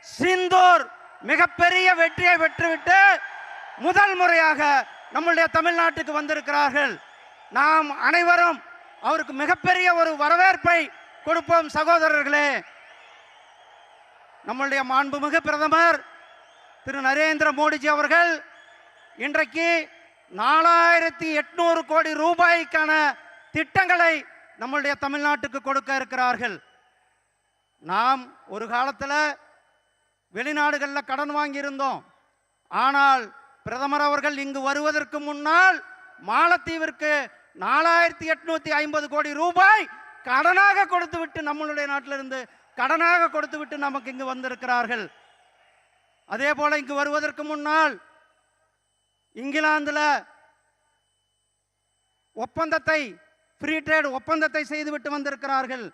சிந்தூர் மிகப்பெரிய வெற்றியை பெற்றுவிட்டு முதல் முறையாக நம்முடைய தமிழ்நாட்டுக்கு வந்திருக்கிறார்கள். நாம் அனைவரும் அவருக்கு மிகப்பெரிய ஒரு வரவேற்பை கொடுப்போம் சகோதரர்களே. நம்முடைய மாண்புமிகு பிரதமர் திரு நரேந்திர மோடிஜி அவர்கள் இன்றைக்கு 4800 கோடி ரூபாய்க்கான திட்டங்களை நம்முடைய தமிழ்நாட்டுக்கு கொடுக்க இருக்கிறார்கள். நாம் ஒரு காலத்தில் வெளிநாடுகளில் கடன் வாங்கியிருந்தோம். ஆனால் பிரதமர் அவர்கள் இங்கு வருவதற்கு முன்னால் மாலத்தீவிற்கு 4850 கோடி ரூபாய் கடனாக கொடுத்துவிட்டு நம்மளுடைய நாட்டிலிருந்து கடனாக கொடுத்துவிட்டு நமக்கு இங்கு வந்திருக்கிறார்கள். அதே போல இங்கு வருவதற்கு முன்னால் இங்கிலாந்தில் ஒப்பந்தத்தை ஃப்ரீ ட்ரேட் ஒப்பந்தத்தை செய்துவிட்டு வந்திருக்கிறார்கள்.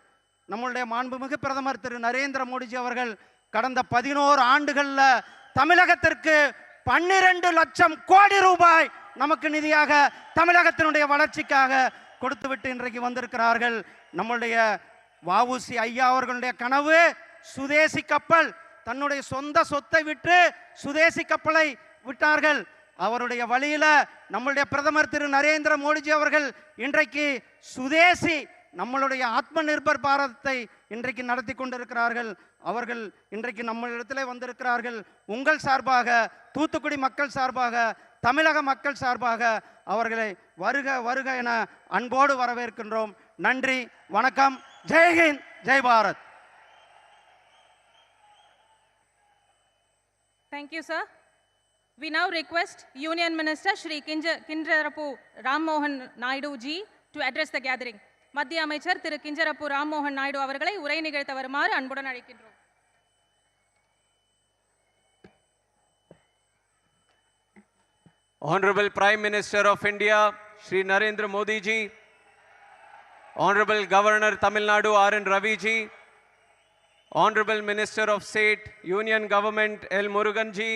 நம்முடைய மாண்புமிகு பிரதமர் திரு நரேந்திர மோடிஜி அவர்கள் கடந்த 11 ஆண்டுகளில் தமிழகத்திற்கு 12 லட்சம் கோடி ரூபாய் நமக்கு நிதியாக தமிழகத்தினுடைய வளர்ச்சிக்காக கொடுத்துவிட்டு இன்றைக்கு வந்திருக்கிறார்கள். நம்முடைய வஉசி ஐயா அவர்களுடைய கனவு சுதேசி கப்பல். தன்னுடைய சொந்த சொத்தை விட்டு சுதேசி கப்பலை விட்டார்கள். அவருடைய வழியில நம்முடைய பிரதமர் திரு நரேந்திர மோடிஜி அவர்கள் இன்றைக்கு சுதேசி நம்மளுடைய ஆத்ம நிர்பர் பாரதத்தை இன்றைக்கு நடத்தி கொண்டிருக்கிறார்கள். அவர்கள் இன்றைக்கு நம்மளிடத்திலே வந்திருக்கிறார்கள். உங்கள் சார்பாக, தூத்துக்குடி மக்கள் சார்பாக, தமிழக மக்கள் சார்பாக அவர்களை வருக வருக என அன்போடு வரவேற்கின்றோம். நன்றி, வணக்கம். ஜெய்ஹிந்த், Jai Bharat. Thank you, sir. We now request Union Minister Shri Kinjarapu Ram Mohan Naidu ji to address the gathering. மத்திய அமைச்சர் திரு கிஞ்சரப்பு ராம் மோகன் நாயுடு அவர்களை உரை நிகழ்த்த வருமாறு அன்புடன் அழைக்கின்றோம். Honorable Prime Minister of India Shri Narendra Modi ji, Honorable Governor Tamil Nadu R.N. Ravi ji, Honorable Minister of State Union Government L. Murugan ji,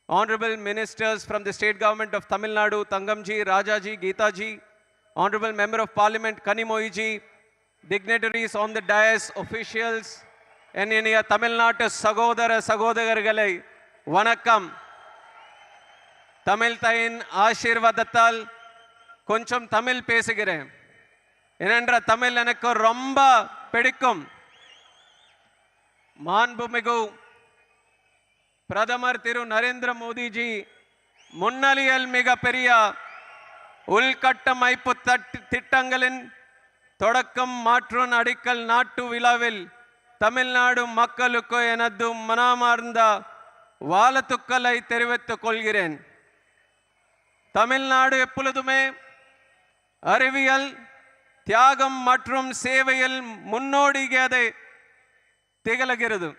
Honorable Ministers from the State Government of Tamil Nadu Tangam ji, Raja ji, Geeta ji, Honorable Member of Parliament Kanimoyi ji, dignitaries on the dais, officials, and இனிய தமிழ்நாட்டு சகோதர சகோதரர்களை வணக்கம். தமிழ் தாயின் ஆசீர்வாதத்தால் கொஞ்சம் தமிழ் பேசுகிறேன். ஏனென்ற தமிழ் எனக்கு ரொம்ப பிடிக்கும். மாண்புமிகு பிரதமர் திரு நரேந்திர மோடி ஜி முன்னிலையில் மிக பெரிய உள்கட்டமைப்பு திட்டங்களின் தொடக்கம் மற்றும் அடிக்கல் நாட்டு விழாவில் தமிழ்நாடு மக்களுக்கு எனது மனமார்ந்த வாழ்த்துக்களை தெரிவித்துக் கொள்கிறேன். தமிழ்நாடு எப்பொழுதுமே அறிவியல், தியாகம் மற்றும் சேவையில் முன்னோடியாக திகழ்கிறது.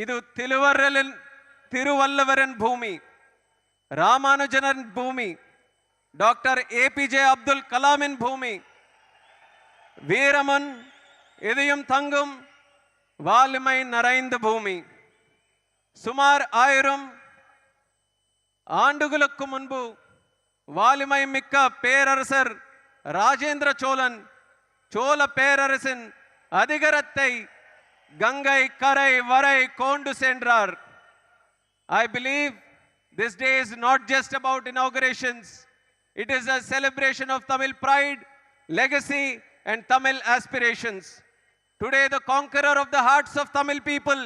இது திருவள்ளுவரின் பூமி, ராமானுஜனின் பூமி, டாக்டர் APJ அப்துல் கலாமின் பூமி, வீரமன் இதயம் தங்கும் வாலிமை நிறைந்த பூமி. சுமார் 1000 ஆண்டுகளுக்கு முன்பு வாலிமை மிக்க பேரரசர் ராஜேந்திர சோழன் சோழ பேரரசின் அதிகாரத்தை கங்கை கரை வரை கொண்டு சென்றார். I believe this day is not just about inaugurations. It is a celebration of Tamil pride, legacy, and Tamil aspirations. Today, the conqueror of the hearts of Tamil people,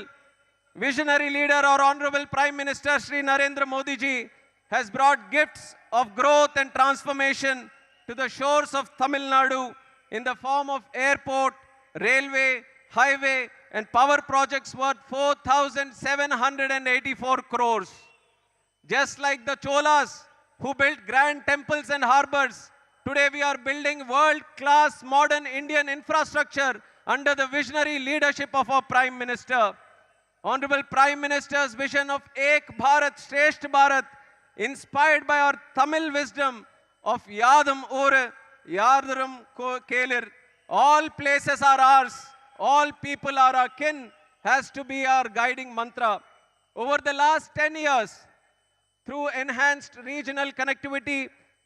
visionary leader, our Honorable Prime Minister Shri Narendra Modi ji, has brought gifts of growth and transformation to the shores of Tamil Nadu in the form of airport, railway, highway, and power projects worth 4,784 crores. Just like the Cholas, who built grand temples and harbors, today we are building world-class modern Indian infrastructure under the visionary leadership of our Prime Minister. Honorable Prime Minister's vision of Ek Bharat, Shresth Bharat, inspired by our Tamil wisdom of Yadam Ore, Yadaram Kelir, all places are ours, all people are our kin, has to be our guiding mantra. Over the last 10 years, through enhanced regional connectivity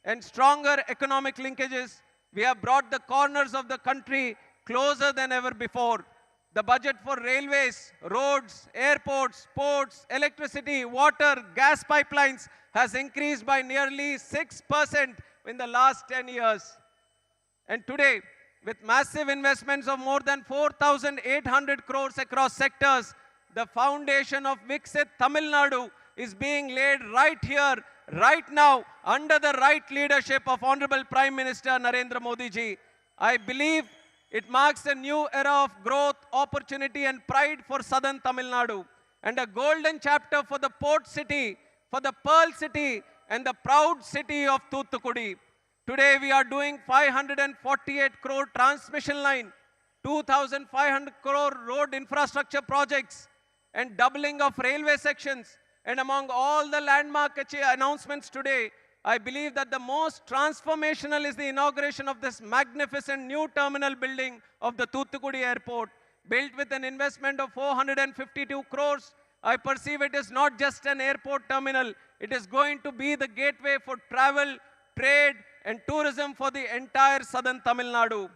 and stronger economic linkages, we have brought the corners of the country closer than ever before. the budget for railways, roads, airports, ports, electricity, water, gas pipelines has increased by nearly 6% in the last 10 years. And today, with massive investments of more than 4,800 crores across sectors, the foundation of Viksit Tamil Nadu is being laid right here, right now, under the right leadership of Honorable Prime Minister Narendra Modi ji. I believe it marks a new era of growth, opportunity and pride for southern Tamil Nadu, and a golden chapter for the port city, for the pearl city and the proud city of Thoothukudi. Today we are doing 548 crore transmission line, 2,500 crore road infrastructure projects and doubling of railway sections. And among all the landmark announcements today, I believe that the most transformational is the inauguration of this magnificent new terminal building of the Thoothukudi Airport. Built with an investment of 452 crores, I perceive it is not just an airport terminal, it is going to be the gateway for travel, trade and tourism for the entire southern Tamil Nadu.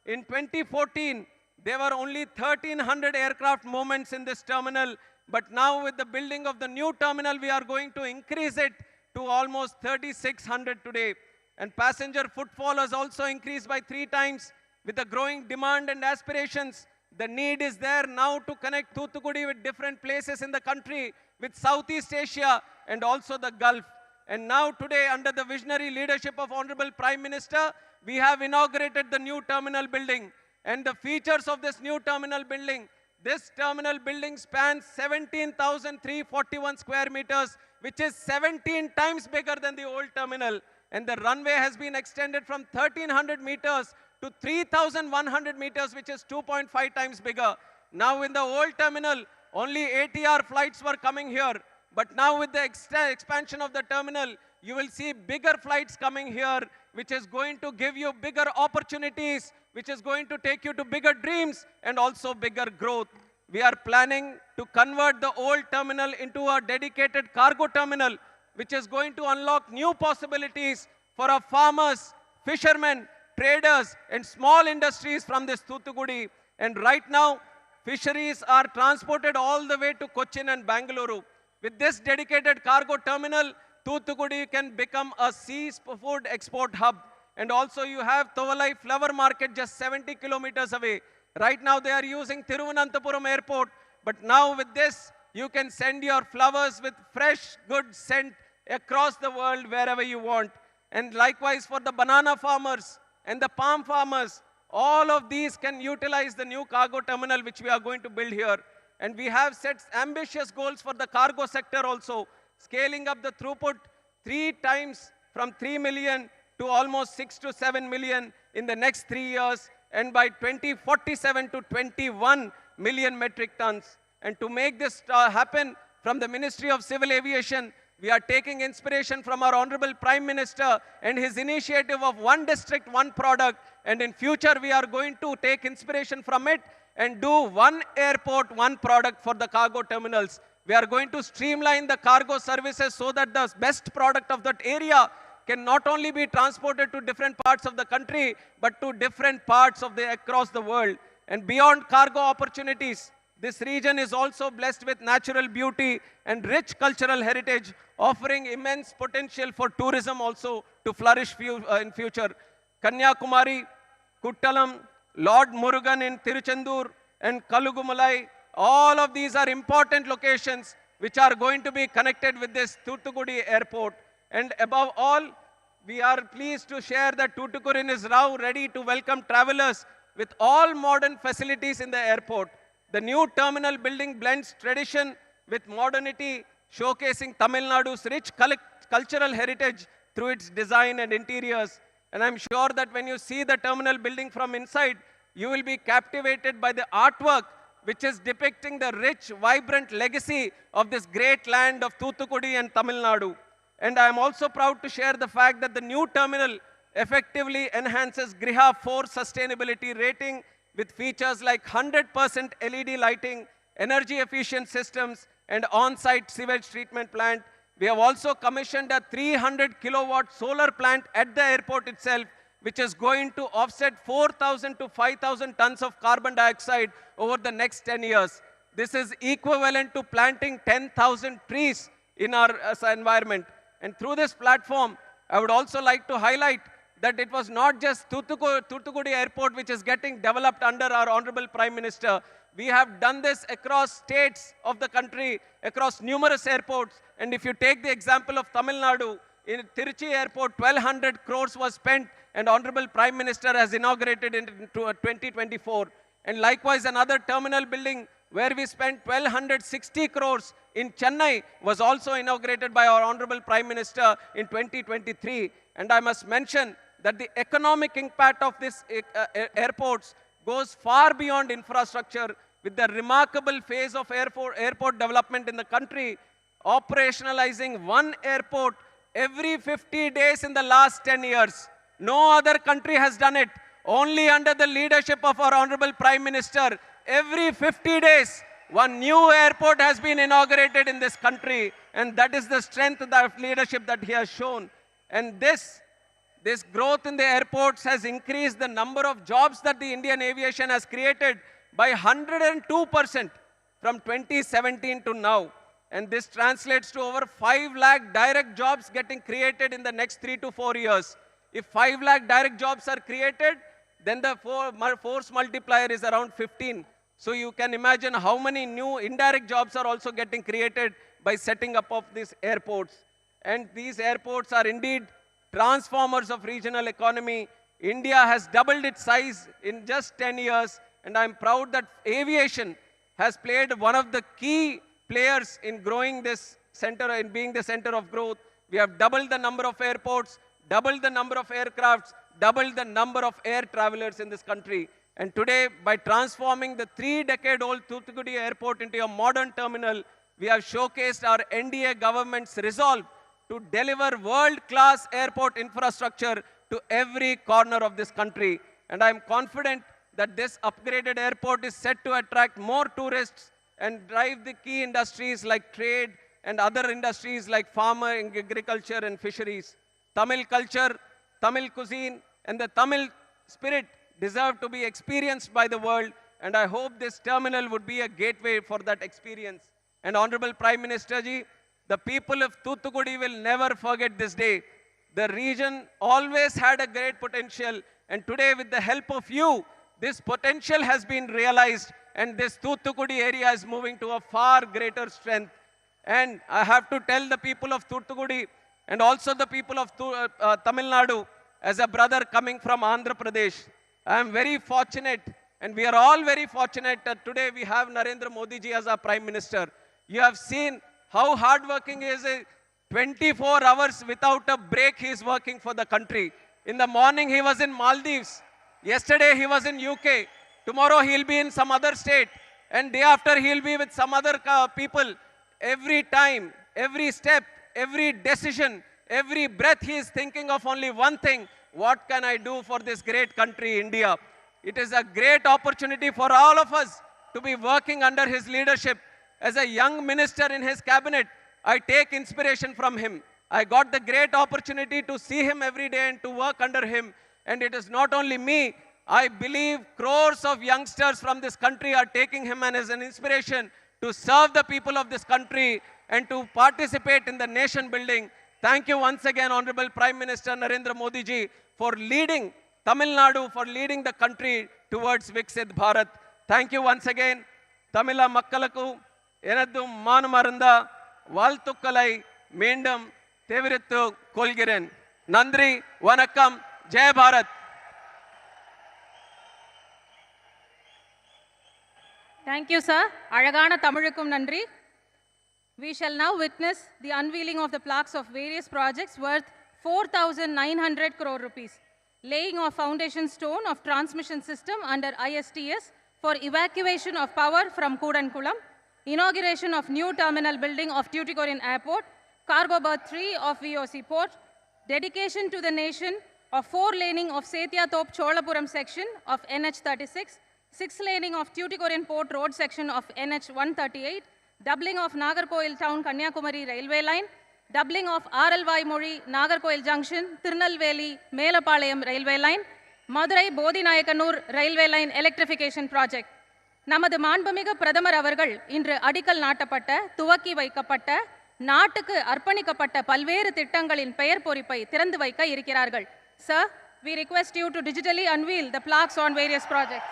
In 2014, there were only 1,300 aircraft movements in this terminal, but now with the building of the new terminal, we are going to increase it to almost 3,600 today. And passenger footfall has also increased by 3 times. With the growing demand and aspirations, the need is there now to connect Thoothukudi with different places in the country, with Southeast Asia and also the Gulf. And now today, under the visionary leadership of Honorable Prime Minister, we have inaugurated the new terminal building. And the features of this new terminal building, this terminal building spans 17,341 square meters, which is 17 times bigger than the old terminal. And the runway has been extended from 1,300 meters to 3,100 meters, which is 2.5 times bigger. Now in the old terminal, only ATR flights were coming here. But now with the expansion of the terminal, you will see bigger flights coming here, which is going to give you bigger opportunities, which is going to take you to bigger dreams and also bigger growth. We are planning to convert the old terminal into a dedicated cargo terminal, which is going to unlock new possibilities for our farmers, fishermen, traders and small industries from this Thoothukudi. And right now, fisheries are transported all the way to Cochin and Bangalore. With this dedicated cargo terminal, Thoothukudi can become a seafood export hub. And also you have Thovalai Flower Market just 70 kilometers away. Right now they are using Thiruvananthapuram Airport, but now with this, you can send your flowers with fresh, good scent across the world wherever you want. And likewise for the banana farmers and the palm farmers, all of these can utilize the new cargo terminal which we are going to build here. And we have set ambitious goals for the cargo sector also, scaling up the throughput 3 times from 3 million to almost 6 to 7 million in the next 3 years, and by 2047 to 21 million metric tons. And to make this happen, from the Ministry of Civil Aviation, we are taking inspiration from our Honorable Prime Minister and his initiative of one district, one product. And in future, we are going to take inspiration from it and do one airport, one product for the cargo terminals. We are going to streamline the cargo services so that the best product of that area can not only be transported to different parts of the country, but to different parts of across the world. And beyond cargo opportunities, this region is also blessed with natural beauty and rich cultural heritage, offering immense potential for tourism also to flourish in future. Kanyakumari, Kuttalam, Lord Murugan in Tiruchendur, and Kalugumalai, all of these are important locations which are going to be connected with this Thoothukudi airport. And above all, we are pleased to share that Tuticorin is now ready to welcome travelers with all modern facilities in the airport. The new terminal building blends tradition with modernity, showcasing Tamil Nadu's rich cultural heritage through its design and interiors. And I'm sure that when you see the terminal building from inside, you will be captivated by the artwork which is depicting the rich, vibrant legacy of this great land of Thoothukudi and Tamil Nadu. And I am also proud to share the fact that the new terminal effectively enhances Griha 4 sustainability rating with features like 100% LED lighting, energy efficient systems, and on-site sewage treatment plant. We have also commissioned a 300 kilowatt solar plant at the airport itself, which is going to offset 4,000 to 5,000 tons of carbon dioxide over the next 10 years. This is equivalent to planting 10,000 trees in our environment. And through this platform, I would also like to highlight that it was not just Thoothukudi Airport which is getting developed under our Honorable Prime Minister. We have done this across states of the country, across numerous airports. And if you take the example of Tamil Nadu, in Tiruchi Airport, 1,200 crores was spent, and Honorable Prime Minister has inaugurated it in 2024. And likewise, another terminal building where we spent 1,260 crores in Chennai was also inaugurated by our Honorable Prime Minister in 2023. And I must mention that the economic impact of these airports goes far beyond infrastructure, with the remarkable phase of airport development in the country, operationalizing one airport every 50 days in the last 10 years. No other country has done it. Only under the leadership of our Honorable Prime Minister, every 50 days, one new airport has been inaugurated in this country. And that is the strength of the leadership that he has shown. And this growth in the airports has increased the number of jobs that the Indian aviation has created by 102% from 2017 to now. And this translates to over 5 lakh direct jobs getting created in the next 3 to 4 years. If 5 lakh direct jobs are created, then the force multiplier is around 15. So you can imagine how many new indirect jobs are also getting created by setting up of these airports. And these airports are indeed transformers of regional economy. India has doubled its size in just 10 years. And I'm proud that aviation has played one of the key players in growing this center, in being the center of growth. We have doubled the number of airports, doubled the number of aircrafts, doubled the number of air travelers in this country. And today, by transforming the 3-decade-old Thoothukudi Airport into a modern terminal, we have showcased our NDA government's resolve to deliver world-class airport infrastructure to every corner of this country. And I'm confident that this upgraded airport is set to attract more tourists and drive the key industries like trade and other industries like farming, agriculture and fisheries. Tamil culture, Tamil cuisine and the Tamil spirit deserve to be experienced by the world, and I hope this terminal would be a gateway for that experience. And Honorable Prime Minister Ji, the people of Thoothukudi will never forget this day. The region always had a great potential, and today with the help of you, this potential has been realized, and this Thoothukudi area is moving to a far greater strength. And I have to tell the people of Thoothukudi and also the people of Tamil Nadu, as a brother coming from Andhra Pradesh, I am very fortunate, and we are all very fortunate that today we have Narendra Modi ji as our Prime Minister. You have seen how hardworking he is. 24 hours without a break he is working for the country. In the morning he was in Maldives. Yesterday he was in UK. Tomorrow he'll be in some other state. And day after he'll be with some other people. Every time, every step, every decision, every breath he is thinking of only one thing: what can I do for this great country, India? It is a great opportunity for all of us to be working under his leadership. As a young minister in his cabinet, I take inspiration from him. I got the great opportunity to see him every day and to work under him. And it is not only me, I believe crores of youngsters from this country are taking him as an inspiration to serve the people of this country and to participate in the nation building. Thank you once again, Honorable Prime Minister Narendra Modi ji, for leading Tamil Nadu, for leading the country towards Viksit Bharat. Thank you once again. Tamila Makkalaku, Enadum Manumaranda, Valtukkalai, Mendam, Tevirittu Kolgiren. Nandri, Vanakkam, Jai Bharat. Thank you, sir. Azhagana Tamilukkum Nandri. We shall now witness the unveiling of the plaques of various projects worth 4,900 crore rupees, laying of foundation stone of transmission system under ISTS for evacuation of power from Kudankulam, inauguration of new terminal building of Tuticorin Airport, cargo berth 3 of VOC Port, dedication to the nation of 4-laning of Setiatop Cholapuram section of NH 36, 6-laning of Tuticorin Port Road section of NH 138, doubling of Nagarkoil Town Kanyakumari railway line, doubling of RL Vaimozhi, Nagarkoil Junction, Tirunelveli, Melapalayam Railway Line, Madurai Bodhinayakanur Railway Line Electrification Project. நமது மாண்புமிகு பிரதமர் அவர்கள் இன்று அடிக்கல் நாட்டப்பட்ட, துவக்கி வைக்கப்பட்ட, நாட்டுக்கு அர்ப்பணிக்கப்பட்ட பல்வேறு திட்டங்களின் பெயர் பொறிப்பை திறந்து வைக்க இருக்கிறார்கள். Sir, we request you to digitally unveil the plaques on various projects.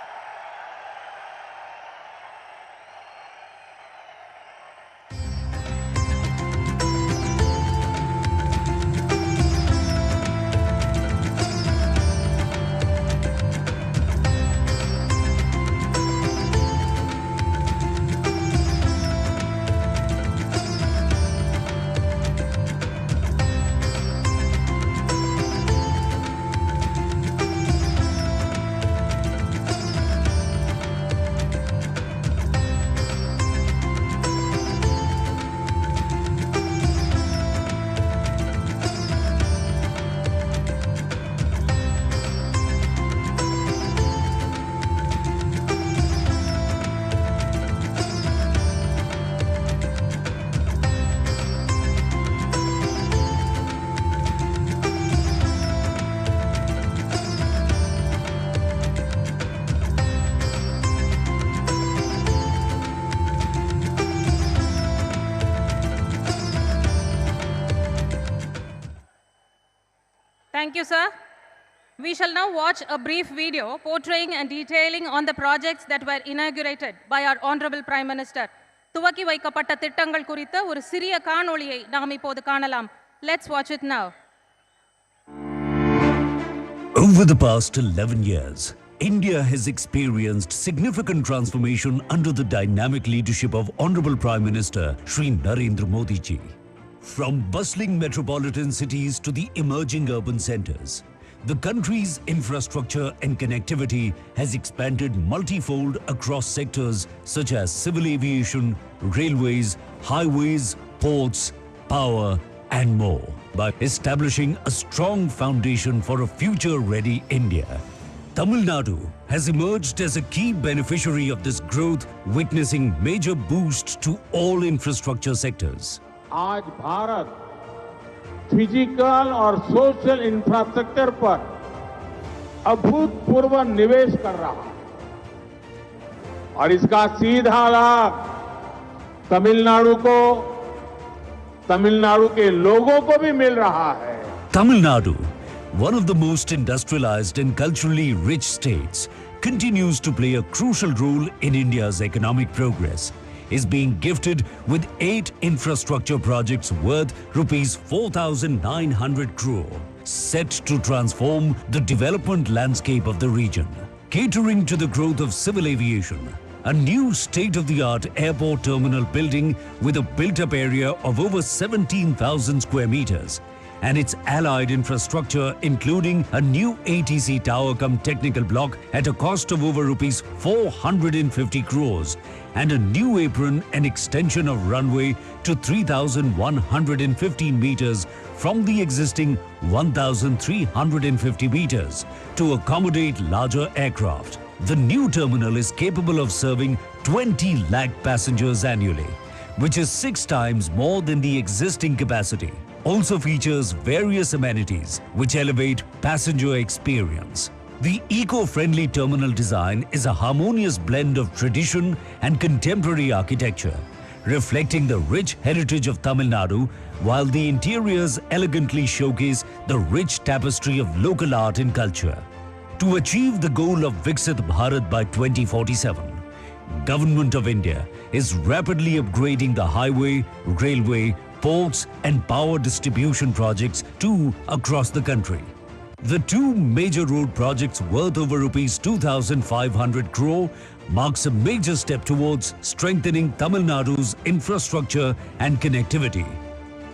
Thank you, sir. We shall now watch a brief video portraying and detailing on the projects that were inaugurated by our Honorable Prime Minister. துவக்கி வைக்கப்பட்ட திட்டங்கள் குறித்த ஒரு சிறிய காணொளியை நாம் இப்போது காணலாம். Let's watch it now. Over the past 11 years, India has experienced significant transformation under the dynamic leadership of Honorable Prime Minister Shri Narendra Modi ji. From bustling metropolitan cities to the emerging urban centers, the country's infrastructure and connectivity has expanded multifold across sectors such as civil aviation, railways, highways, ports, power, and more, by establishing a strong foundation for a future-ready India. Tamil Nadu has emerged as a key beneficiary of this growth, witnessing major boosts to all infrastructure sectors. आज Bharat physical और social infrastructure पर अभूतपूर्व निवेश कर रहा है और इसका सीधा लाभ तमिलनाडु को, तमिलनाडु के लोगों को भी मिल रहा है. Tamil Nadu, one of the most industrialized and culturally rich states, continues to play a crucial role in India's economic progress. Is being gifted with 8 infrastructure projects worth rupees 4,900 crore, set to transform the development landscape of the region. Catering to the growth of civil aviation, a new state-of-the-art airport terminal building with a built-up area of over 17,000 square meters, and its allied infrastructure including a new ATC tower cum technical block at a cost of over rupees 450 crores and a new apron and extension of runway to 3,115 meters from the existing 1,350 meters to accommodate larger aircraft. The new terminal is capable of serving 20 lakh passengers annually, which is 6 times more than the existing capacity. Also features various amenities which elevate passenger experience. The eco-friendly terminal design is a harmonious blend of tradition and contemporary architecture, reflecting the rich heritage of Tamil Nadu, while the interiors elegantly showcase the rich tapestry of local art and culture. To achieve the goal of Viksit Bharat by 2047, Government of India is rapidly upgrading the highway, railway, ports and power distribution projects too across the country. The 2 major road projects worth over rupees 2,500 crore marks a major step towards strengthening Tamil Nadu's infrastructure and connectivity.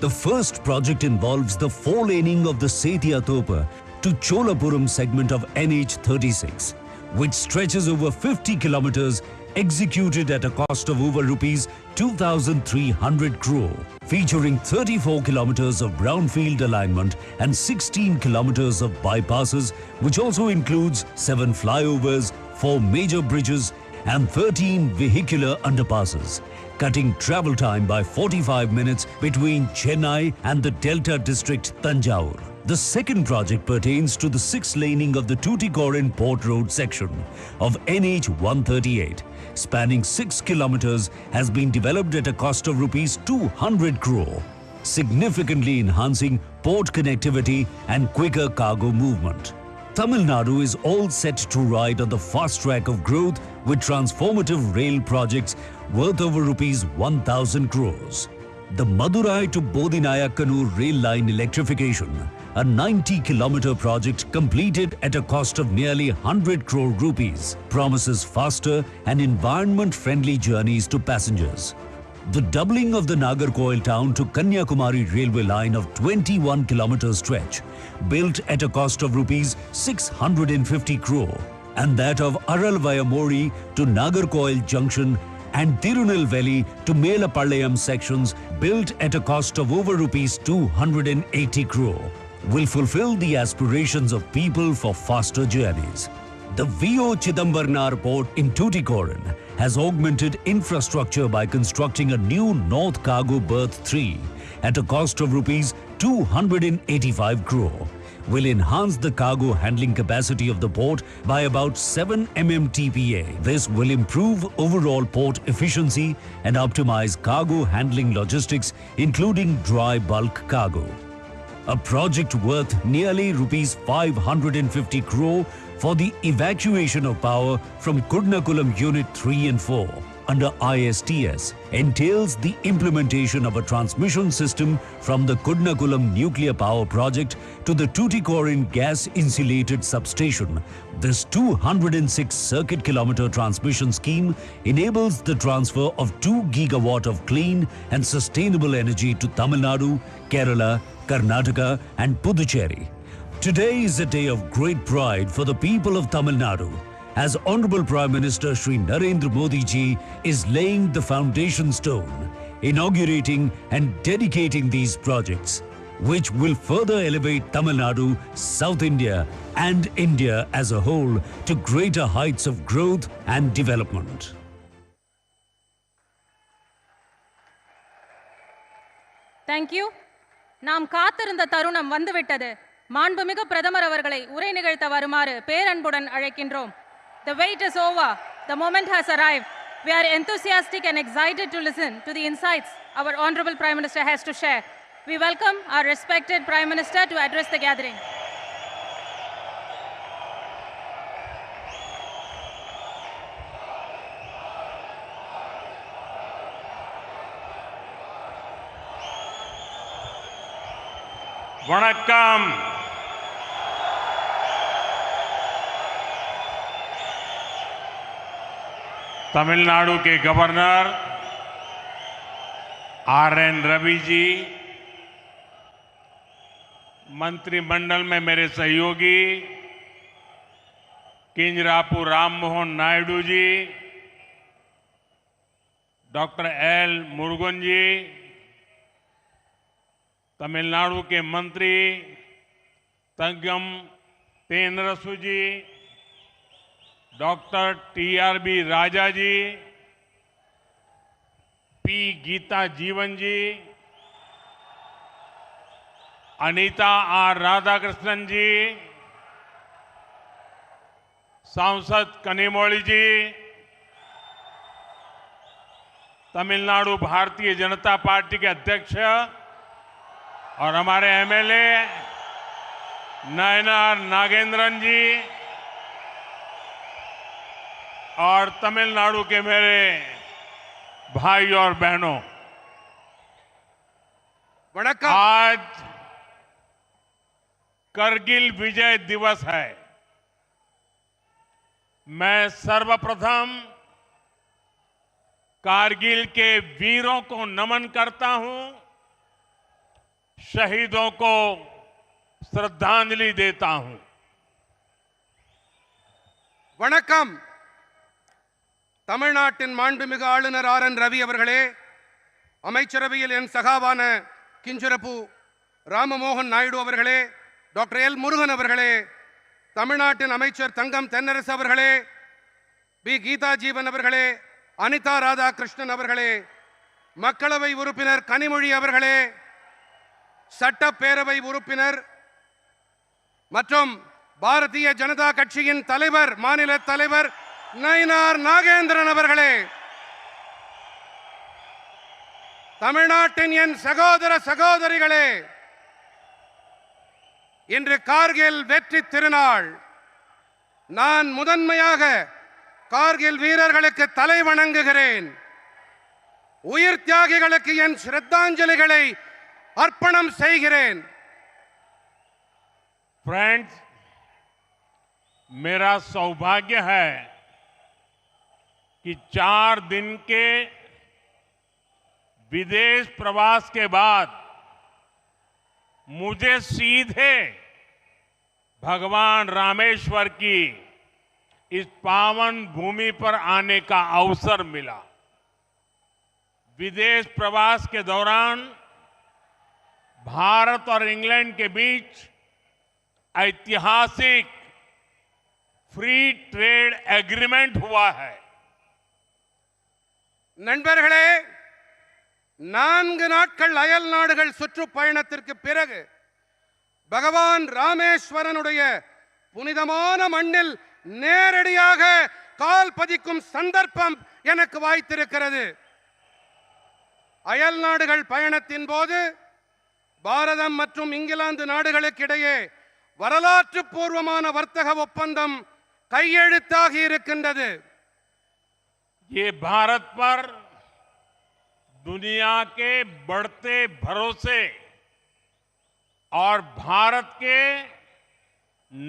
The first project involves the 4-laning of the Sethiya-Thopa to Cholapuram segment of NH36, which stretches over 50 kilometers, executed at a cost of over rupees 2,300 crore, featuring 34 kilometers of brownfield alignment and 16 kilometers of bypasses, which also includes 7 flyovers, 4 major bridges and 13 vehicular underpasses. cutting travel time by 45 minutes between Chennai and the Delta district Tanjore. The second project pertains to the 6-laning of the Tuticorin Port Road section of NH 138, spanning 6 kilometers, has been developed at a cost of rupees 200 crore, significantly enhancing port connectivity and quicker cargo movement. Tamil Nadu is all set to ride on the fast track of growth with transformative rail projects worth over rupees 1,000 crores. The Madurai to Bodhinayakkanur rail line electrification, a 90-kilometer project completed at a cost of nearly 100 crore rupees, promises faster and environment-friendly journeys to passengers. The doubling of the Nagercoil town to Kanyakumari railway line of 21-kilometer stretch, built at a cost of rupees 650 crore, and that of Aralvayamori to Nagercoil junction and Tirunelveli to Melapalayam sections, built at a cost of over rupees 280 crore, will fulfill the aspirations of people for faster journeys. The VO Chidambarnar port in Tuticorin has augmented infrastructure by constructing a new North Cargo Berth 3 at a cost of rupees 285 crore, will enhance the cargo handling capacity of the port by about 7 MMTPA. This will improve overall port efficiency and optimize cargo handling logistics, including dry bulk cargo. A project worth nearly rupees 550 crore for the evacuation of power from Kudnakulam Unit 3 and 4 under ISTS entails the implementation of a transmission system from the Kudnakulam nuclear power project to the Tuticorin gas insulated substation. This 206 circuit kilometer transmission scheme enables the transfer of 2 gigawatt of clean and sustainable energy to Tamil Nadu, Kerala, Karnataka and Puducherry. Today is a day of great pride for the people of Tamil Nadu, as Honorable Prime Minister Shri Narendra Modi ji is laying the foundation stone, inaugurating and dedicating these projects, which will further elevate Tamil Nadu, South India and India as a whole to greater heights of growth and development. Thank you. நாம் காத்திருந்த தருணம் வந்துவிட்டது. மாண்புமிகு பிரதமர் அவர்களை உரை நிகழ்த்த வருமாறு பேரன்புடன் அழைக்கின்றோம். The wait is over. The moment has arrived. We are enthusiastic and excited to listen to the insights our Honorable Prime Minister has to share. We welcome our respected Prime Minister to address the gathering. வணக்கம். तमिलनाडु के governor RN Ravi ji, मंत्रिमंडल में मेरे सहयोगी Kinjarapu Rammohan Naidu ji, doctor L Murugan जी, तमिलनाडु के मंत्री तंगम तेनरसु जी, doctor TRB राजा जी, P Gita जीवन जी, Anita R Radhakrishnan जी, सांसद कनिमोळी जी, तमिलनाडु भारतीय जनता पार्टी के अध्यक्ष और हमारे MLA नयनार नागेंद्रन जी और तमिलनाडु के मेरे भाई और बहनों, आज करगिल विजय दिवस है। मैं सर्वप्रथम कारगिल के वीरों को नमन करता हूं, शहीदों को श्रद्धांजलि देता हूं। வணக்கம். தமிழ்நாட்டின் மாண்புமிகு ஆளுநர் RN ரவி அவர்களே, அமைச்சரவையில் என் சகாவான கிஞ்சரப்பு ராமமோகன் நாயுடு அவர்களே, டாக்டர் L முருகன் அவர்களே, தமிழ்நாட்டின் அமைச்சர் தங்கம் தென்னரசு அவர்களே, B கீதா ஜீவன் அவர்களே, அனிதா ராதாகிருஷ்ணன் அவர்களே, மக்களவை உறுப்பினர் கனிமொழி அவர்களே, சட்டப்பேரவை உறுப்பினர் மற்றும் பாரதிய ஜனதா கட்சியின் தலைவர், மாநில தலைவர் நயினார் நாகேந்திரன் அவர்களே, தமிழ்நாட்டின் என் சகோதர சகோதரிகளே, இன்று கார்கில் வெற்றி திருநாள். நான் முதன்மையாக கார்கில் வீரர்களுக்கு தலை வணங்குகிறேன். உயிர் தியாகிகளுக்கு என் श्रद्धांजलिகளை अर्पणम செய்கிறேன். फ्रेंड्स, मेरा सौभाग्य है कि 4 दिन के विदेश प्रवास के बाद मुझे सीधे भगवान रामेश्वर की इस पावन भूमि पर आने का अवसर मिला। विदेश प्रवास के दौरान भारत और इंग्लैंड के बीच ऐतिहासिक फ्री ट्रेड एग्रीमेंट हुआ है। நண்பர்களே, 4 நாட்கள் அயல் நாடுகள் சுற்றுப்பயணத்திற்கு பிறகு பகவான் ராமேஸ்வரனுடைய புனிதமான மண்ணில் நேரடியாக கால் பதிக்கும் சந்தர்ப்பம் எனக்கு வாய்த்திருக்கிறது. அயல் நாடுகள் பயணத்தின் போது பாரதம் மற்றும் இங்கிலாந்து நாடுகளுக்கிடையே வரலாற்று பூர்வமான வர்த்தக ஒப்பந்தம் கையெழுத்தாகி இருக்கின்றது. ये भारत पर दुनिया के बढ़ते भरोसे और भारत के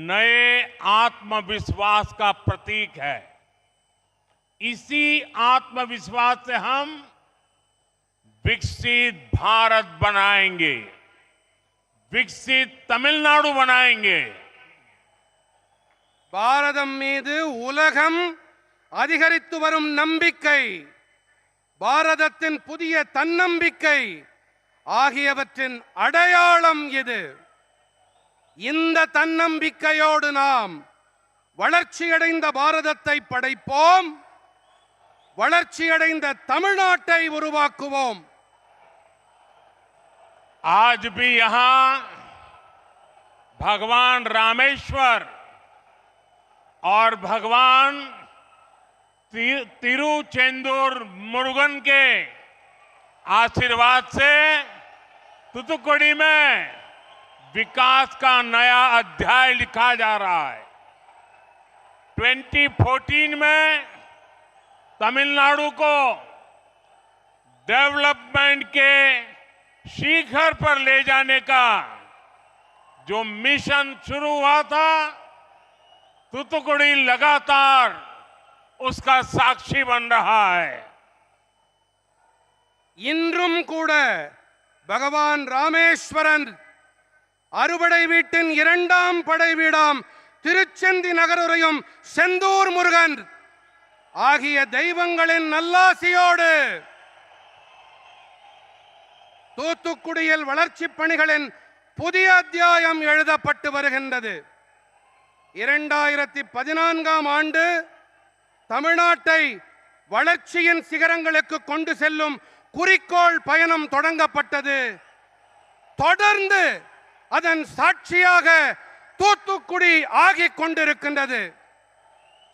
नए आत्मविश्वास का प्रतीक है। इसी आत्मविश्वास से हम विकसित भारत बनाएंगे, विकसित तमिलनाडु बनाएंगे। பாரதம் மீது உலகம் அதிகரித்து வரும் நம்பிக்கை, பாரதத்தின் புதிய தன்னம்பிக்கை ஆகியவற்றின் அடையாளம் இது. இந்த தன்னம்பிக்கையோடு நாம் வளர்ச்சியடைந்த பாரதத்தை படைப்போம், வளர்ச்சியடைந்த தமிழ்நாட்டை உருவாக்குவோம். आज भी यहां भगवान रामेश्वर और भगवान तिरुचेंदूर मुरुगन के आशीर्वाद से तूतुकुड़ी में विकास का नया अध्याय लिखा जा रहा है। 2014 में तमिलनाडु को डेवलपमेंट के शिखर पर ले जाने का जो मिशन शुरू हुआ था, तूतुकुड़ी लगातार उसका साक्षी बन रहा है। இன்றும் கூட பகவான் ராமேஸ்வரன் அறுபடை வீட்டின் 2ஆம் படை வீடாம் திருச்செந்தி நகருரையும் செந்தூர் முருகன் ஆகிய தெய்வங்களின் நல்லாசியோடு தூத்துக்குடியில் வளர்ச்சிப் பணிகளின் புதிய அத்தியாயம் எழுதப்பட்டு வருகின்றது. 2014ஆம் ஆண்டு தமிழ்நாட்டை வளர்ச்சியின் சிகரங்களுக்கு கொண்டு செல்லும் குறிக்கோள் பயணம் தொடங்கப்பட்டது. தொடர்ந்து அதன் சாட்சியாக தூத்துக்குடி ஆகிக் கொண்டிருக்கின்றது.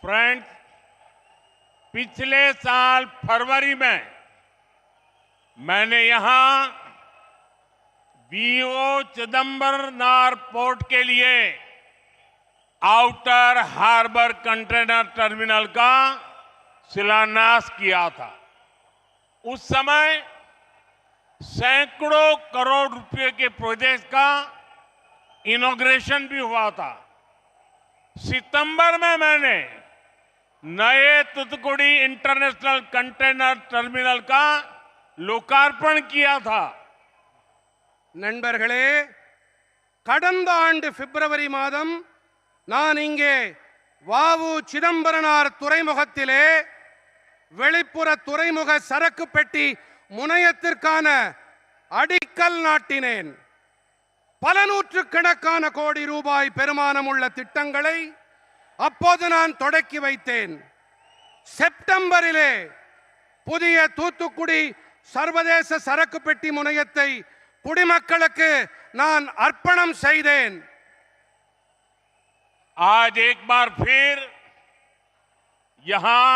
फ्रेंड्स, पिछले साल फरवरी में मैंने यहां वीओ चिदंबरनार पोर्ट के लिए आउटर हार्बर कंटेनर टर्मिनल का शिलान्यास किया था। उस समय सैकड़ों करोड़ रुपए के प्रोजेक्ट का इनॉग्रेशन भी हुआ था। सितंबर में मैंने नए तूतुकुड़ी इंटरनेशनल कंटेनर टर्मिनल का लोकार्पण किया था। நண்பர்களே, கடந்த ஆண்டு பிப்ரவரி மாதம் நான் இங்கே வாவு சிதம்பரனார் துறைமுகத்திலே வெளிப்புற துறைமுக சரக்கு பெட்டி முனையத்திற்கான அடிக்கல் நாட்டினேன். பல நூற்றுக்கணக்கான கோடி ரூபாய் பெருமானம் உள்ள திட்டங்களை அப்போது நான் தொடக்கி வைத்தேன். செப்டம்பரிலே புதிய தூத்துக்குடி சர்வதேச சரக்கு பெட்டி முனையத்தை குடிமக்களுக்கு நான் அர்ப்பணம் செய்தேன். आज एक बार फिर यहां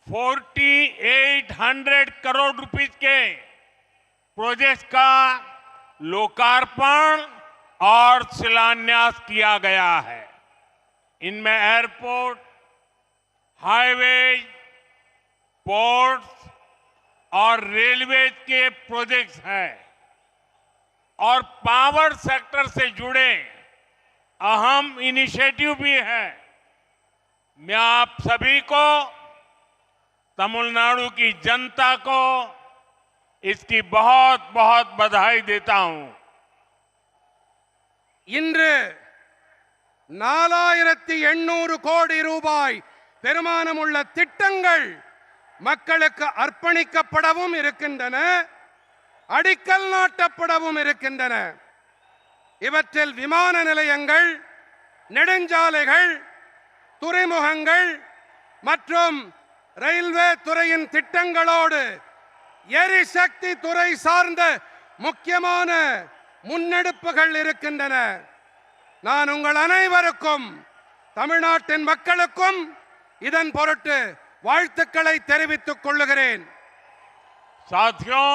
4800 करोड़ रुपीस के प्रोजेक्ट का लोकार्पण और शिलान्यास किया गया है. इनमें एयरपोर्ट, हाईवेज, पोर्ट्स और रेलवेज के प्रोजेक्ट्स हैं और पावर सेक्टर से जुड़े अहम इनिशिएटिव भी है. मैं आप सभी को, तमिलनाडु की जनता को इसकी बहुत बहुत बधाई देता हूं. இன்று 4800 கோடி ரூபாய் பெருமானமுள்ள திட்டங்கள் மக்களுக்கு அர்ப்பணிக்கப்படவும் இருக்கின்றன, அடிக்கல் நாட்டப்படவும் இருக்கின்றன. இவற்றில் விமான நிலையங்கள், நெடுஞ்சாலைகள், துறைமுகங்கள் மற்றும் ரயில்வே துறையின் திட்டங்களோடு எரிசக்தி துறை சார்ந்த முக்கியமான முன்னெடுப்புகள் இருக்கின்றன. நான் உங்கள் அனைவருக்கும், தமிழ்நாட்டின் மக்களுக்கும் இதன் பொருட்டு வாழ்த்துக்களை தெரிவித்துக் கொள்ளுகிறேன். साथियों,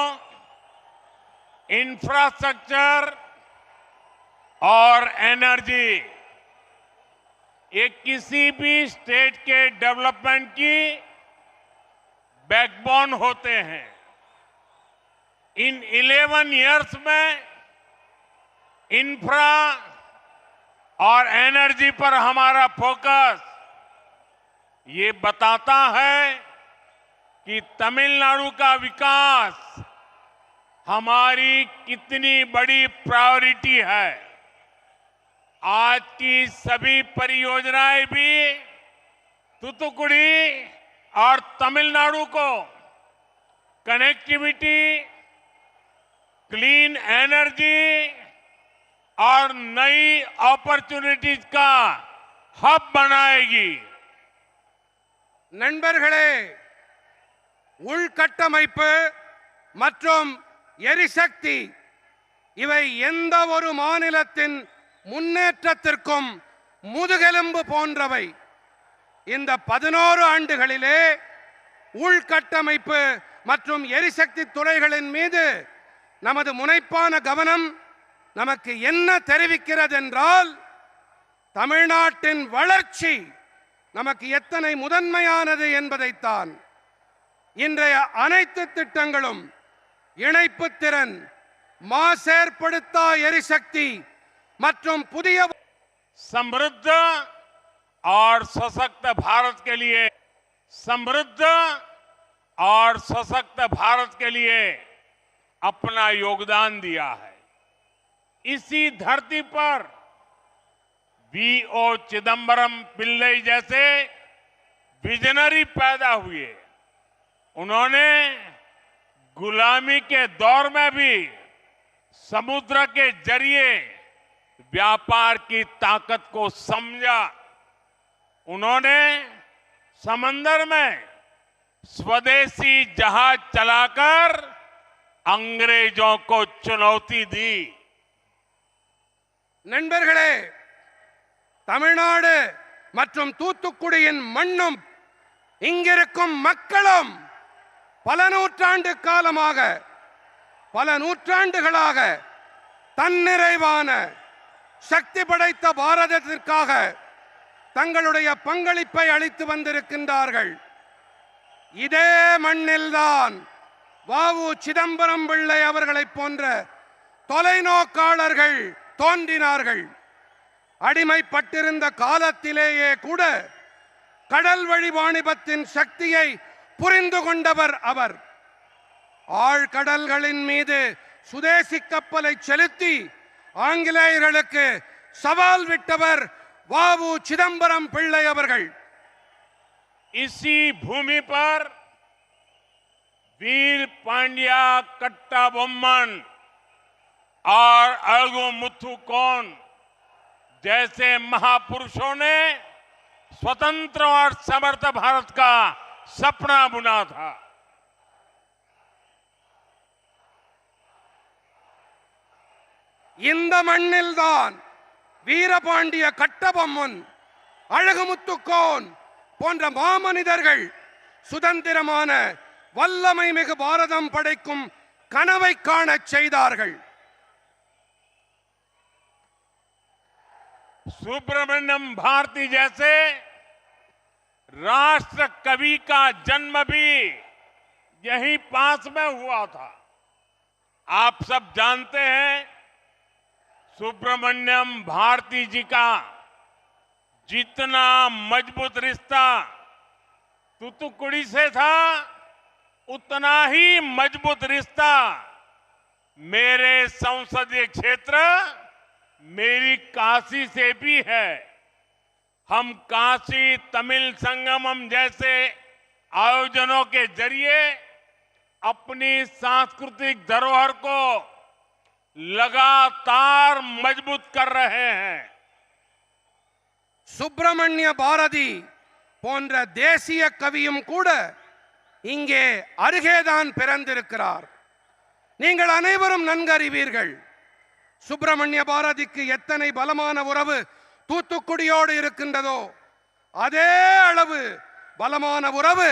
इंफ्रास्ट्रक्चर और एनर्जी ये किसी भी स्टेट के डेवलपमेंट की बैकबोन होते हैं. इन 11 इयर्स में इंफ्रा और एनर्जी पर हमारा फोकस ये बताता है कि तमिलनाडु का विकास हमारी कितनी बड़ी प्रायोरिटी है. आज की सभी परियोजनाएं भी तूतुकुड़ी और तमिलनाडु को कनेक्टिविटी, क्लीन एनर्जी और नई अपॉर्चुनिटीज का हब बनाएगी. நண்பர்களே, உள்கட்டமைப்பு மற்றும் எரிசக்தி இவை எந்த ஒரு மாநிலத்தின் முன்னேற்றத்திற்கும் முதுகெலும்பு போன்றவை. இந்த 11 ஆண்டுகளிலே உள்கட்டமைப்பு மற்றும் எரிசக்தி துறைகளின் மீது நமது முனைப்பான கவனம் நமக்கு என்ன தெரிவிக்கிறது என்றால், தமிழ்நாட்டின் வளர்ச்சி நமக்கு எத்தனை முதன்மையானது என்பதைத்தான். இன்றைய அனைத்து திட்டங்களும் இணைப்பு திறன், மாசேற்படுத்தா எரிசக்தி மற்றும் புதிய समृद्ध और सशक्त भारत के लिए, समृद्ध और सशक्त भारत के लिए अपना योगदान दिया है. इसी धरती पर वीओ चिदंबरम पिल्लई जैसे विजनरी पैदा हुए. उन्होंने गुलामी के दौर में भी समुद्र के जरिए व्यापार की ताकत को समझा. उन्होंने समंदर में स्वदेशी जहाज चलाकर अंग्रेजों को चुनौती दी. நண்பர்களே, தமிழ்நாடு மற்றும் தூத்துக்குடியின் மண்ணும் இங்கிருக்கும் மக்களும் பல நூற்றாண்டு காலமாக, பல நூற்றாண்டுகளாக தன்னிறைவான சக்தி படைத்த பாரதத்திற்காக தங்களுடைய பங்களிப்பை அளித்து வந்திருக்கின்றார்கள். இதே மண்ணில்தான் வ.உ. சிதம்பரம் பிள்ளை அவர்களைப் போன்ற தொலைநோக்காளர்கள் தோன்றினார்கள். அடிமைப்பட்டிருந்த காலத்திலேயே கூட கடல் வழி வாணிபத்தின் சக்தியை புரிந்து கொண்டவர் அவர். ஆழ்கடல்களின் மீது சுதேசி கப்பலை செலுத்தி ஆங்கிலேயர்களுக்கு சவால் விட்டவர் வ.உ. சிதம்பரம் பிள்ளை அவர்கள். इसी भूमि पर वीर पांड्या कट्टाबोम्मन और अळगु मुथुकोन जैसे महापुरुषों ने स्वतंत्र और समर्थ भारत का सपना बुना था. இந்த மண்ணில்தான் வீரபாண்டிய கட்டபொம்மன், அழகுமுத்துக்கோன் போன்ற மாமனிதர்கள் சுதந்திரமான வல்லமை மிகு பாரதம் படைக்கும் கனவை காணச் செய்தார்கள். सुब्रमण्यम भारती जैसे राष्ट्र कवि का जन्म भी यहीं पास में हुआ था। आप सब जानते हैं सुब्रमण्यम भारती जी का जितना मजबूत रिश्ता तूतुकुड़ी से था, उतना ही मजबूत रिश्ता मेरे संसदीय क्षेत्र मेरी काशी से भी है। हम काशी तमिल संगमम जैसे आयोजनों के जरिए अपनी सांस्कृतिक धरोहर को लगातार मजबूत कर रहे हैं। சுப்பிரமணிய பாரதி போன்ற தேசிய கவியும் கூட இங்கே அருகேதான் பிறந்திருக்கிறார். நீங்கள் அனைவரும் நன்கறிவீர்கள், சுப்பிரமணிய பாரதிக்கு எத்தனை பலமான உறவு தூத்துக்குடியோடு இருக்கின்றதோ அதே அளவு பலமான உறவு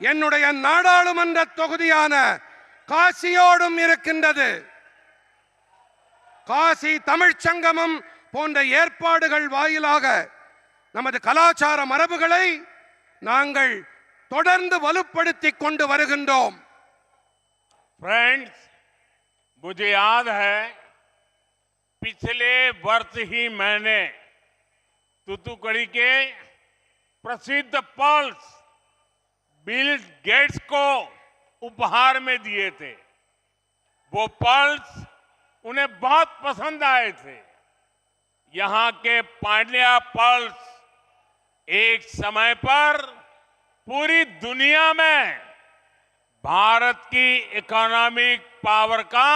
என்னுடைய நாடாளுமன்ற தொகுதியான காசியோடும் இருக்கின்றது. காசி தமிழ்ச் சங்கமம் போன்ற ஏற்பாடுகள் வாயிலாக நமது கலாச்சார மரபுகளை நாங்கள் தொடர்ந்து வலுப்படுத்திக் கொண்டு வருகின்றோம். फ्रेंड्स, मुझे याद है पिछले वर्ष ही मैंने तूतुकुड़ी के प्रसिद्ध पर्ल्स बिल गेट्स को उपहार में दिए थे। वो पर्ल्स उन्हें बहुत पसंद आए थे। यहाँ के पांड्या पर्ल्स एक समय पर पूरी दुनिया में भारत की इकोनॉमिक पावर का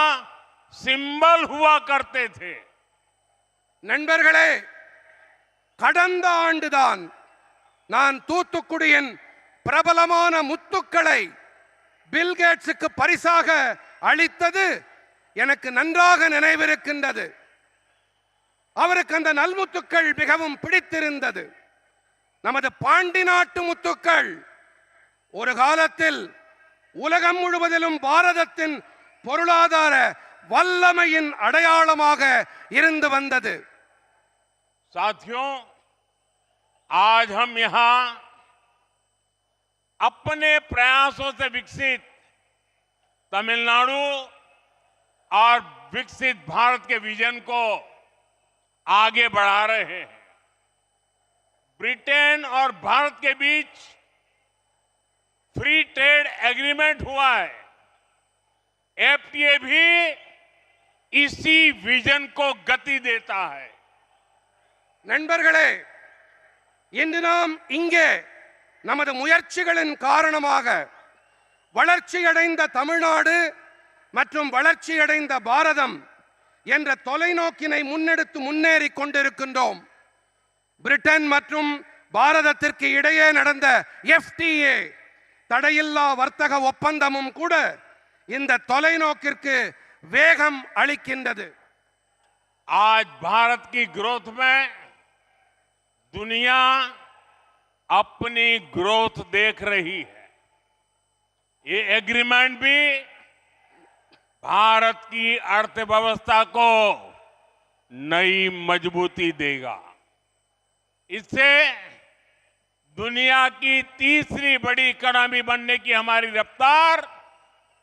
सिंबल हुआ करते थे। நண்பர்களே, கடந்த ஆண்டுதான் நான் தூத்துக்குடியின் பிரபலமான முத்துக்களை பில்கேட்ஸுக்கு பரிசாக அளித்தது எனக்கு நன்றாக நினைவிருக்கின்றது. அவருக்கு அந்த நல்முத்துக்கள் மிகவும் பிடித்திருந்தது. நமது பாண்டி நாட்டு முத்துக்கள் ஒரு காலத்தில் உலகம் முழுவதிலும் பாரதத்தின் பொருளாதார வல்லமையின் அடையாளமாக இருந்து வந்தது. साथियों, आज हम यहां अपने प्रयासों से विकसित तमिलनाडु और विकसित भारत के विजन को आगे बढ़ा रहे हैं। ब्रिटेन और भारत के बीच फ्री ट्रेड एग्रीमेंट हुआ है। एफटीए भी इसी विजन को गति देता है। நண்பர்களே, இன்று நாம் இங்கே நமது முயற்சிகளின் காரணமாக வளர்ச்சியடைந்த தமிழ்நாடு மற்றும் வளர்ச்சியடைந்த பாரதம் என்ற தொலைநோக்கினை முன்னெடுத்து முன்னேறி கொண்டிருக்கின்றோம். பிரிட்டன் மற்றும் பாரதத்திற்கு இடையே நடந்த எஃப்டிஏ தடையில்லா வர்த்தக ஒப்பந்தமும் கூட இந்த தொலைநோக்கிற்கு வேகம் அளிக்கின்றது. आज भारत की ग्रोथ में दुनिया अपनी ग्रोथ देख रही है। ये एग्रीमेंट भी भारत की अर्थव्यवस्था को नई मजबूती देगा। इससे दुनिया की तीसरी बड़ी इकोनॉमी बनने की हमारी रफ्तार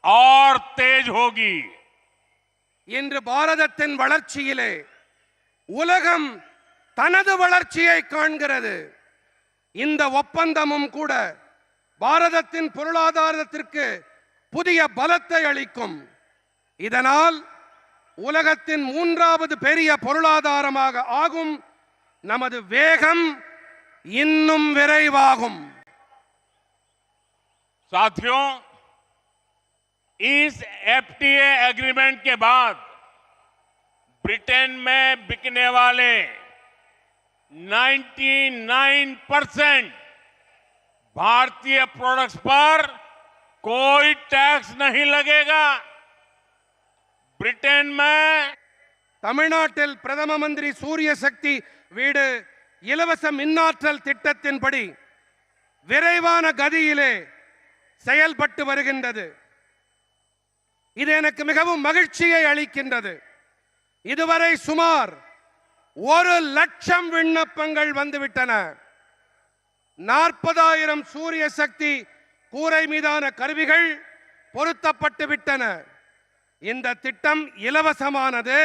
और तेज होगी। இன்று பாரதத்தின் வளர்ச்சியிலே உலகம் தனது வளர்ச்சியை காண்கிறது. இந்த ஒப்பந்தமும் கூட பாரதத்தின் பொருளாதாரத்திற்கு புதிய பலத்தை அளிக்கும். இதனால் உலகத்தின் மூன்றாவது பெரிய பொருளாதாரமாக ஆகும். நமது வேகம் இன்னும் விரைவாகும். साथियों, इस एफटीए एग्रीमेंट के बाद ब्रिटेन में बिकने वाले 99% भारतीय प्रोडक्ट्स पर कोई टैक्स नहीं लगेगा। ब्रिटेन में தமிழ்நாட்டில் பிரதம மந்திரி சூரிய சக்தி வீடு இலவச மின்னாற்றல் திட்டத்தின்படி விரைவான கதியிலே செயல்பட்டு வருகின்றது. இது எனக்கு மிகவும் மகிழ்ச்சியை அளிக்கின்றது. இதுவரை சுமார் 1,00,000 விண்ணப்பங்கள் வந்துவிட்டன. 40,000 சூரிய சக்தி கூரை மீதான கருவிகள் பொருத்தப்பட்டு விட்டன. இந்த திட்டம் இலவசமானது.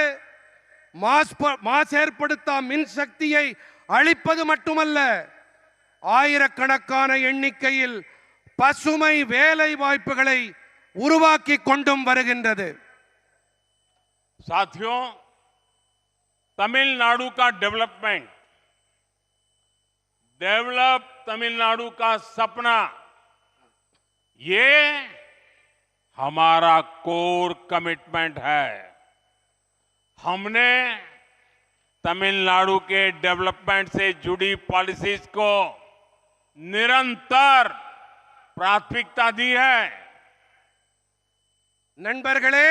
மாசேற்படுத்தா மின்சக்தியை அளிப்பது மட்டுமல்ல, ஆயிரக்கணக்கான எண்ணிக்கையில் பசுமை வேலை வாய்ப்புகளை உருவாக்கி கொண்டும் வருகின்றது. साथियों, तमिलनाडु का डेवलपमेंट, डेवलप तमिलनाडु का सपना, ये हमारा कोर कमिटमेंट है. हमने तमिलनाडु के डेवलपमेंट से जुड़ी पॉलिसीज को निरंतर प्राथमिकता दी है. நண்பர்களே,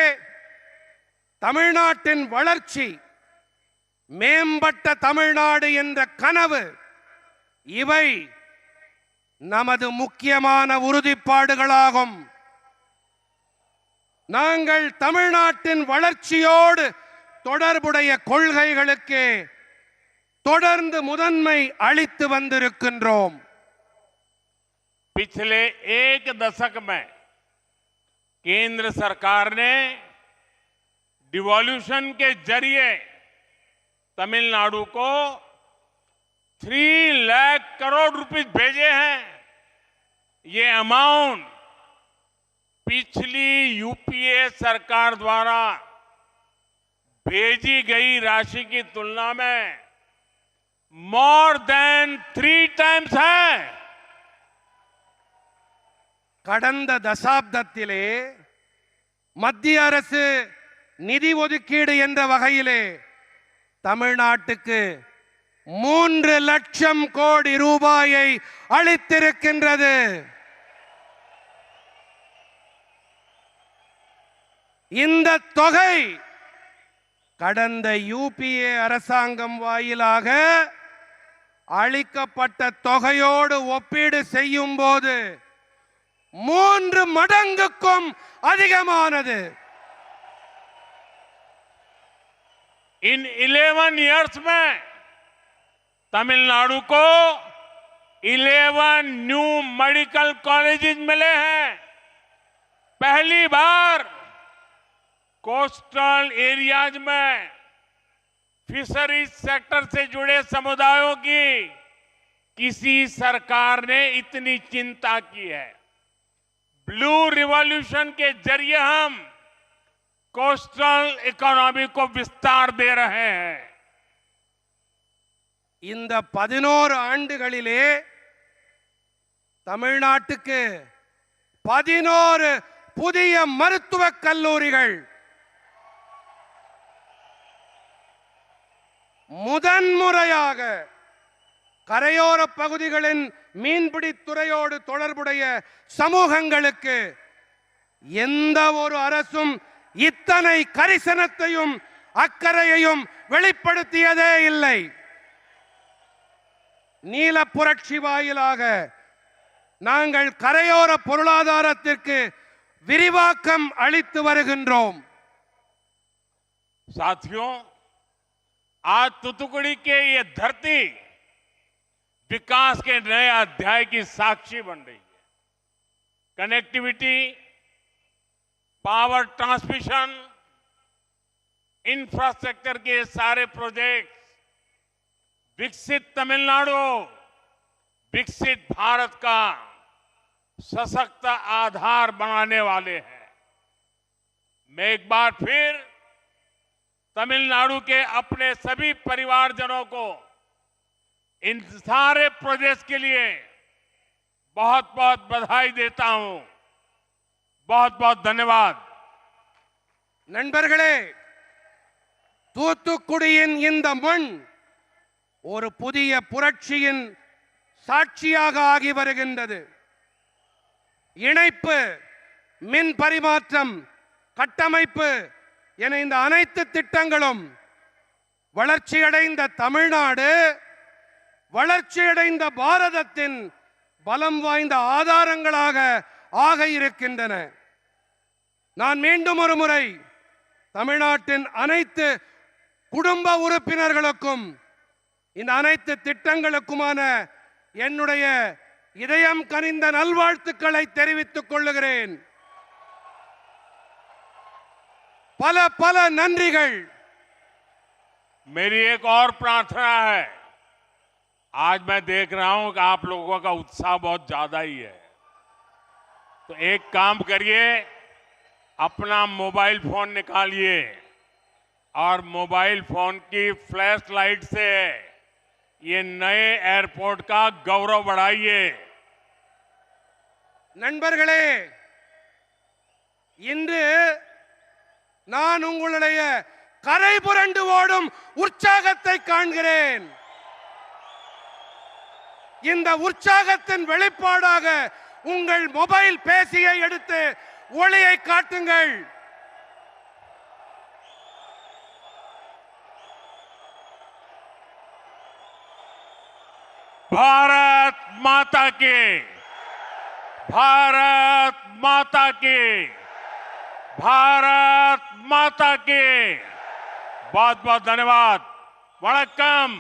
தமிழ்நாட்டின் வளர்ச்சி, மேம்பட்ட தமிழ்நாடு என்ற கனவு, இவை நமது முக்கியமான உறுதிப்பாடுகளாகும். நாங்கள் தமிழ்நாட்டின் வளர்ச்சியோடு தொடர்புடைய கொள்கைகளுக்கு தொடர்ந்து முதன்மை அளித்து வந்திருக்கின்றோம். पिछले एक दशक में केंद्र सरकार ने डिवॉल्यूशन के जरिए तमिलनाडु को 3 लाख करोड़ रुपए भेजे हैं. ये अमाउंट पिछली यूपीए सरकार द्वारा भेजी गई राशि की तुलना में मोर देन 3 टाइम्स है. கடந்த தசாப்தத்திலே மத்திய அரசு நிதி ஒதுக்கீடு என்ற வகையிலே தமிழ்நாட்டுக்கு 3 லட்சம் கோடி ரூபாயை அளித்திருக்கின்றது. இந்த தொகை கடந்த யூபிஏ அரசாங்கம் வாயிலாக அளிக்கப்பட்ட தொகையோடு ஒப்பீடு செய்யும் போது 3 மடங்குக்கும் அதிகமானது. इन 11 इयर्स में तमिलनाडु को 11 न्यू मेडिकल कॉलेजेस मिले हैं. पहली बार कोस्टल एरियाज में फिशरीज सेक्टर से जुड़े समुदायों की किसी सरकार ने इतनी चिंता की है. ब्लू रिवॉल्यूशन के जरिए हम कोस्टल इकोनॉमी को विस्तार दे रहे हैं. இந்த 11 ஆண்டுகளிலே தமிழ்நாட்டுக்கு 11 புதிய மருத்துவக் கல்லூரிகள், முதன்முறையாக கரையோர பகுதிகளின் மீன்பிடி துறையோடு தொடர்புடைய சமூகங்களுக்கு எந்த ஒரு அரசும் இத்தனை கரிசனத்தையும் அக்கறையையும் வெளிப்படுத்தியதே இல்லை. நீல புரட்சி வாயிலாக நாங்கள் கரையோர பொருளாதாரத்திற்கு விரிவாக்கம் அளித்து வருகின்றோம். साथियों, आज तूतुकुड़ी के ये धरती विकास के नए अध्याय की साक्षी बन रही है. कनेक्टिविटी, पावर ट्रांसमिशन, इंफ्रास्ट्रक्चर के सारे प्रोजेक्ट्स विकसित तमिलनाडु, विकसित भारत का सशक्त आधार बनाने वाले हैं. मैं एक बार फिर तमिलनाडु के अपने सभी परिवारजनों को इन सारे प्रोजेक्ट्स के लिए बहुत बहुत बधाई देता हूं. बहुत बहुत धन्यवाद. நண்பர்களே, தூத்துக்குடியின் இந்த மண் ஒரு புதிய புரட்சியின் சாட்சியாக ஆகி வருகின்றது. இணைப்பு, மின் பரிமாற்றம், கட்டமைப்பு என இந்த அனைத்து திட்டங்களும் வளர்ச்சியடைந்த தமிழ்நாடு வளர்ச்சியடைந்த பாரதத்தின் பலம் வாய்ந்த ஆதாரங்களாக ஆக இருக்கின்றன. நான் மீண்டும் ஒரு முறை தமிழ்நாட்டின் அனைத்து குடும்ப உறுப்பினர்களுக்கும் இந்த அனைத்து திட்டங்களுக்குமான என்னுடைய இதயம் கனிந்த நல்வாழ்த்துக்களை தெரிவித்துக் கொள்ளுகிறேன். பல பல நன்றிகள். मेरी एक और प्रार्थना है। आज मैं देख रहा हूं कि आप लोगों का उत्साह बहुत ज्यादा ही है, तो एक काम करिए, अपना मोबाइल फोन निकालिए और मोबाइल फोन की फ्लैश लाइट से ये नए एयरपोर्ट का गौरव बढ़ाइए। நண்பர்களே, இன்று நான் உங்களுடைய கரை புரண்டு ஓடும் உற்சாகத்தை காண்கிறேன். இந்த உற்சாகத்தின் வெளிப்பாடாக உங்கள் மொபைல் பேசியை எடுத்து ஒளியை காட்டுங்கள். भारत माता की, भारत माता की, भारत माता की। बहुत बहुत धन्यवाद। वणक्कम।